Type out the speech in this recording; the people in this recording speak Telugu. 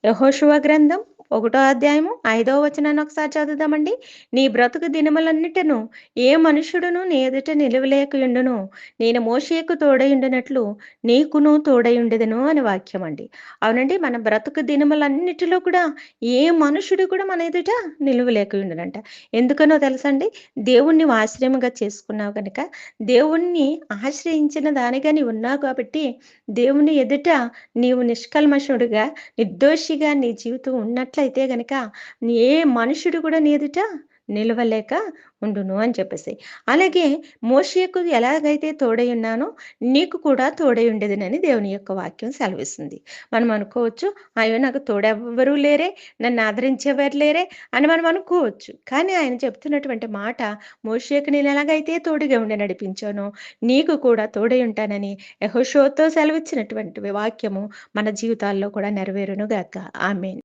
యెహోషువ గ్రంథం 1 అధ్యాయము 5 వచనాన్ని ఒకసారి చదువుదామండి. నీ బ్రతుకు దినములన్నిటను ఏ మనుష్యుడును నీ ఎదుట నిలువలేకయుండును. నేను మోషేకు తోడయుండినట్లు నీకును తోడయుండెదను అని వాక్యమండి. అవునండి. మన బ్రతుకు దినములన్నిటిలో కూడా ఏ మనుషుడు కూడా మన ఎదుట నిలువలేకయుండునంట. ఎందుకనో తెలుసండి? దేవుణ్ణి నువ్వు ఆశ్రయముగా చేసుకున్నావు గనక, దేవుణ్ణి ఆశ్రయించిన దానిగా నీవున్నావు కాబట్టి, దేవుని ఎదుట నీవు నిష్కల్మషుడుగా నిర్దోషిగా నీ జీవితం ఉన్నట్లయితే గనక, ఏ మనుషుడు కూడా నీ ఎదుట నిలవలేక ఉండును అని చెప్పేసి. అలాగే మోషేకు ఎలాగైతే తోడై ఉన్నానో, నీకు కూడా తోడై ఉండెదనని దేవుని యొక్క వాక్యం సెలవిస్తుంది. మనం అనుకోవచ్చు, అయ్యో! నాకు తోడెవ్వరు లేరే, నన్ను ఆదరించేవారు లేరే అని మనం అనుకోవచ్చు. కానీ ఆయన చెప్తున్నటువంటి మాట, మోషేకు నేనెలాగైతే తోడుగా ఉండి నడిపించానో, నీకు కూడా తోడై ఉంటానని యెహోషువతో సెలవిచ్చినటువంటి వాక్యము మన జీవితాల్లో కూడా నెరవేరును గాక. ఆమేన్.